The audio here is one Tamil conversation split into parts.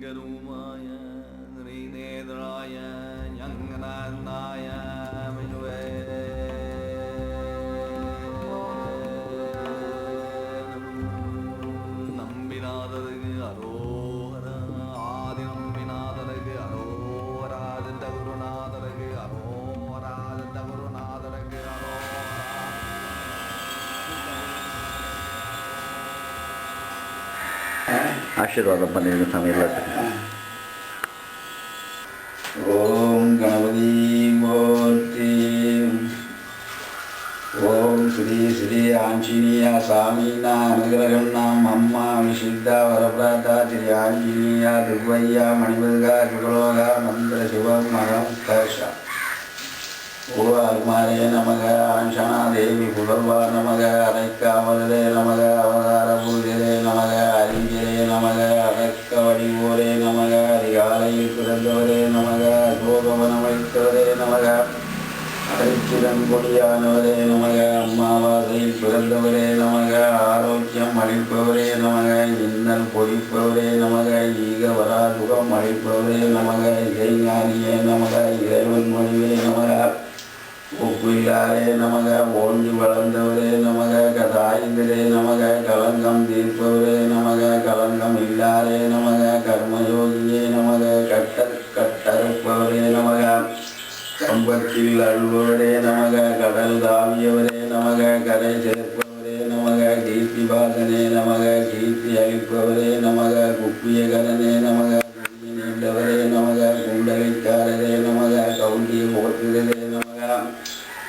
ലിംഗരൂമായ ശ്രീനേത്രായ ഞങ്ങനായ മിനുവേ நம்பினாதருக்கு அரோஹர ஆதி நம்பினாதருக்கு அரோஹரா ஆதித்த குருநாதருக்கு அரோஹரா ஆதித்த குருநாதருக்கு ஆசீர்வாதம் பண்ணிருங்க சாமி எல்லாத்துக்கும். ஓம் கணபதி போற்றி. ஓம் ஸ்ரீ ஸ்ரீ ஆஞ்சநேய சாமினா அனுகிரகம் நாம் அம்மா விசித்தா வரபிராதா ஸ்ரீ ஆஞ்சநேய துர்வையா மணிபதுகா சுகலோகா மந்திர சிவம் மகம் கஷா பூர்வாத்மாரே நமக ஆஞ்சனா தேவி புலர்வா நமக அரைக்காமலே நமக அவதார பூஜரே நமக அறிஞரே நமக அடக்க வடிவோரே நமக அதிகாலையில் பிறந்தவரே நமக சோபவனம் வைத்தவரே நமக அரைச்சிடன் கொடியானவரே நமக அம்மாவாசையில் பிறந்தவரே நமக ஆரோக்கியம் அளிப்பவரே நமக இன்னல் பொழிப்பவரே நமக ஈக வரா சுகம் அளிப்பவரே நமக இசைஞானியே நமக இறைவன் மொழிவே நமக ஒப்பில்லாரே நமக ஓங்கி வளர்ந்தவரே நமக கதாயுதரே நமக கலங்கம் தீர்ப்பவரே நமக கலங்கம் இல்லாரே நமக கர்மயோகியே நமக கட்டறுப்பவரே நமக கம்பத்தில் அழுபவரே நமக கடல் தாவியவரே நமக கரை சேர்ப்பவரே நமக கீர்த்தி பாதனே நமக கீர்த்தி அளிப்பவரே நமக குப்பிய கரனே நமக குப்பி நீண்டவரே நமக குண்டலிக்காரரே நமக கௌண்டிய போற்றுதலே நமக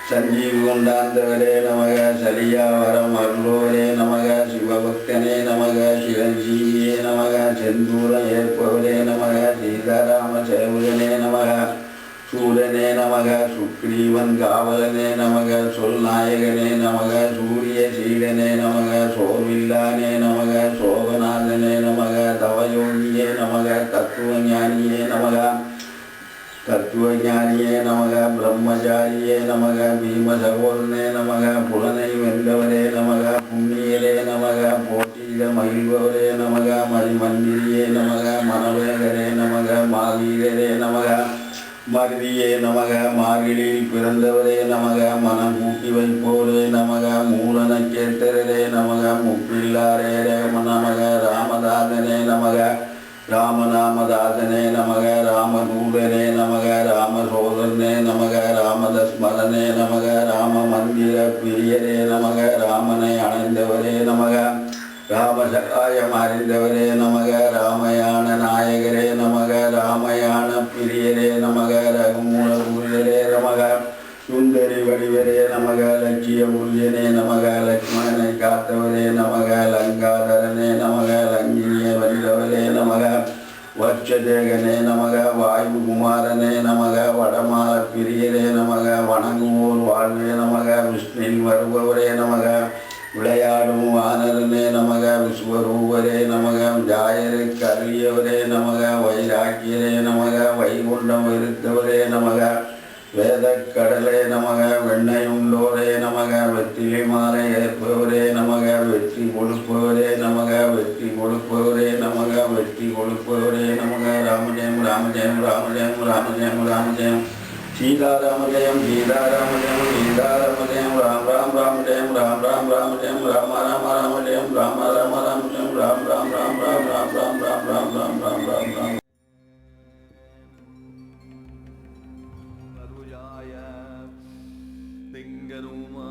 சஞ்சீவி கொண்டாந்தவரே நமக சலியா வரம் அருளோரே நமக சிவபக்தனே நமக சிரஞ்சீவியே நமக செந்தூரம் ஏற்பவரே நமக சீதாராம சேவகனே நமக சூரனே நமக சுக்ரீவன் காவலனே நமக சொல் நாயகனே நமக சூரிய சீடனே நமக சோர்வில்லானே நமக சோகநாதனே நமக தவயோகியே நமக தத்துவஞானியே நமக தத்துவஞானியே நமக பிரம்மச்சாரியே நமக பீமசகோதரனே நமக புலனை வென்றவரே நமக புண்ணியரே நமக போற்றியிட மகிழ்பவரே நமக மதிமந்திரியே நமக மனவேகரே நமக மாவீரரே நமக மருதியே நமக மார்கழியில் பிறந்தவரே நமக மனம் கூட்டி வைப்போரே நமக மூல நட்சத்திரரே நமக முப்பில்லாரே நமக ராமதாசனே நமக ராமநாமதாசனே நமக ராமதூதனே நமக ராமசோதரனே நமக ராமதஸ்மரனே நமக ராம மந்திர பிரியரே நமக ராமனை அணைந்தவரே நமக ராமசகாயம் அறிந்தவரே நமக ராமயான நாயகரே நமக ராமயான பிரியரே நமக ரகுமூல பூரியரே நமக சுந்தரி வடிவரே நமக லட்சிய பூரியனே நமக லக்ஷ்மணனை காத்தவரே நமக லங்காதரனே நமக லங்கினிய வந்தவரே நமக வட்சதேகனே நமக வாயு குமாரனே நமக வடமால பிரியரே நமக வணங்குவோர் வாழ்வே நமக விஷ்ணில் வருபவரே நமக விளையாடும் வானரனே நமக விஸ்வரூபரே நமக ஜாயருக்கு அருளியவரே நமக வைராக்கியரே நமக வைகுண்டம் இருத்தவரே நமக வேதக்கடலே நமக வெண்ணெய் உண்டோரே நமக வெற்றிலை மாலை ஏற்பவரே நமக வெற்றி கொடுப்பவரே நமக வெற்றி கொடுப்பவரே நமக வெற்றி கொடுப்பவரே நமக ராமஜெயம் ராமஜெயம் ராமஜெயம் ராமஜெயம் ராமஜெயம் சீதாராமஜெயம் சீதாராமஜெயம் சீதாராமஜெயம் ராம் ராம் ராமஜெயம் ராம் ராம் ராமஜெயம் ராம ராம ராமஜெயம் ராம ராம ராமஜெயம் ராம் ராம் ராம் ராம் ராம் ராம் ராம் ராம் ராம் ராம் ராம் ராம் லிங்கரூமா